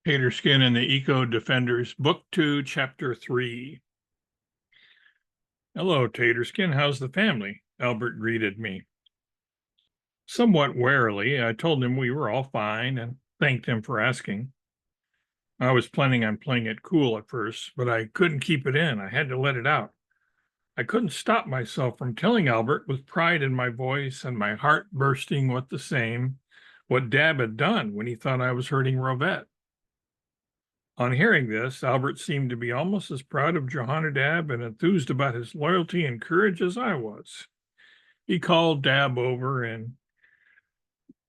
Taterskin and the Eco Defenders, Book 2, Chapter 3. Hello, Taterskin. How's the family? Albert greeted me. Somewhat warily, I told him we were all fine and thanked him for asking. I was planning on playing it cool at first, but I couldn't keep it in. I had to let it out. I couldn't stop myself from telling Albert with pride in my voice and my heart bursting with the same what Dab had done when he thought I was hurting Rovette. On hearing this, Albert seemed to be almost as proud of Dab and enthused about his loyalty and courage as I was. He called Dab over and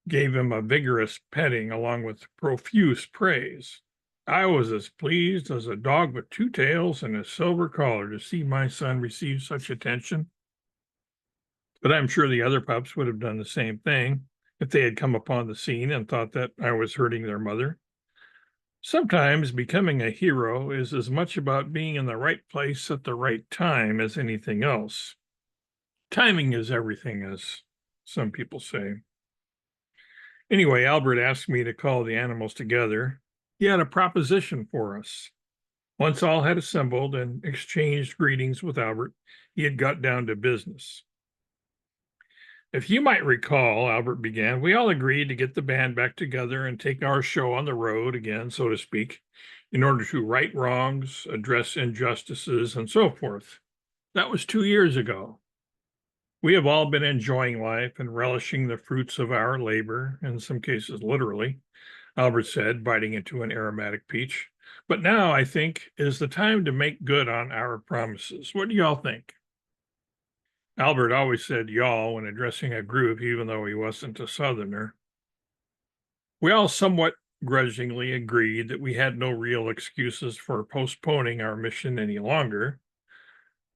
gave him a vigorous petting along with profuse praise. I was as pleased as a dog with two tails and a silver collar to see my son receive such attention. But I'm sure the other pups would have done the same thing if they had come upon the scene and thought that I was hurting their mother. Sometimes becoming a hero is as much about being in the right place at the right time as anything else. Timing is everything, as some people say. Anyway, Albert asked me to call the animals together. He had a proposition for us. Once all had assembled and exchanged greetings with Albert, he had got down to business. If you might recall, Albert began, we all agreed to get the band back together and take our show on the road again, so to speak, in order to right wrongs, address injustices, and so forth. That was 2 years ago. We have all been enjoying life and relishing the fruits of our labor, in some cases literally, Albert said, biting into an aromatic peach. But now, I think, is the time to make good on our promises. What do y'all think? Albert always said y'all when addressing a group, even though he wasn't a Southerner. We all somewhat grudgingly agreed that we had no real excuses for postponing our mission any longer.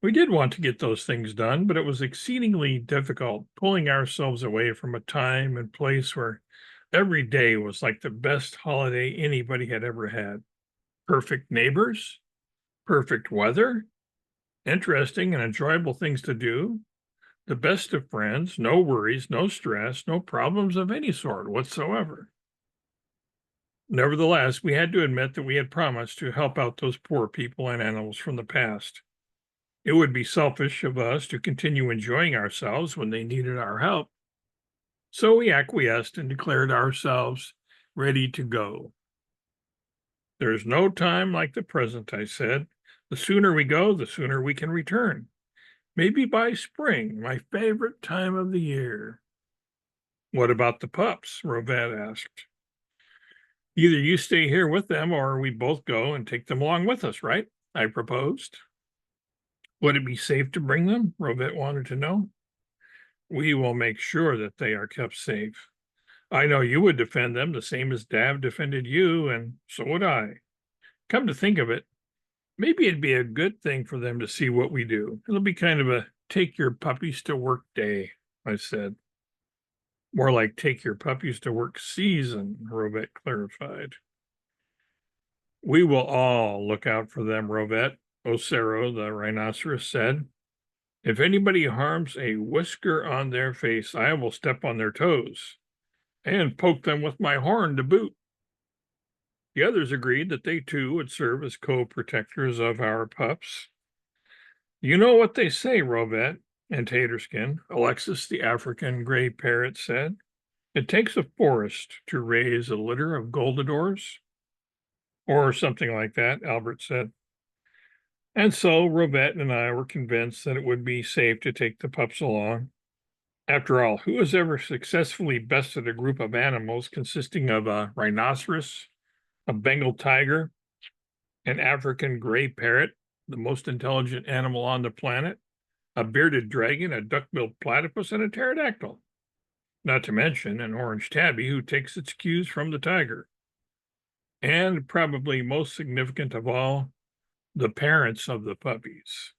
We did want to get those things done, but it was exceedingly difficult pulling ourselves away from a time and place where every day was like the best holiday anybody had ever had. Perfect neighbors, perfect weather, interesting and enjoyable things to do, the best of friends, no worries, no stress, no problems of any sort whatsoever. Nevertheless, we had to admit that we had promised to help out those poor people and animals from the past. It would be selfish of us to continue enjoying ourselves when they needed our help. So we acquiesced and declared ourselves ready to go. There's no time like the present, I said. The sooner we go, the sooner we can return. Maybe by spring, my favorite time of the year. What about the pups? Rovette asked. Either you stay here with them or we both go and take them along with us, right? I proposed. Would it be safe to bring them? Rovette wanted to know. We will make sure that they are kept safe. I know you would defend them the same as Dab defended you, and so would I. Come to think of it, maybe it'd be a good thing for them to see what we do. It'll be kind of a take your puppies to work day, I said. More like take your puppies to work season, Rovette clarified. We will all look out for them, Rovette, Ocero, the rhinoceros, said. If anybody harms a whisker on their face, I will step on their toes and poke them with my horn to boot. The others agreed that they too would serve as co-protectors of our pups. You know what they say, Rovette and Taterskin, Alexis the African gray parrot said. It takes a forest to raise a litter of Goldadors. Or something like that, Albert said. And so Rovette and I were convinced that it would be safe to take the pups along. After all, who has ever successfully bested a group of animals consisting of a rhinoceros, a Bengal tiger, an African gray parrot, the most intelligent animal on the planet, a bearded dragon, a duck-billed platypus, and a pterodactyl? Not to mention an orange tabby who takes its cues from the tiger. And probably most significant of all, the parents of the puppies.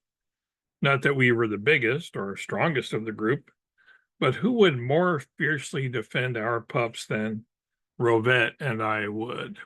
Not that we were the biggest or strongest of the group, but who would more fiercely defend our pups than Rovette and I would?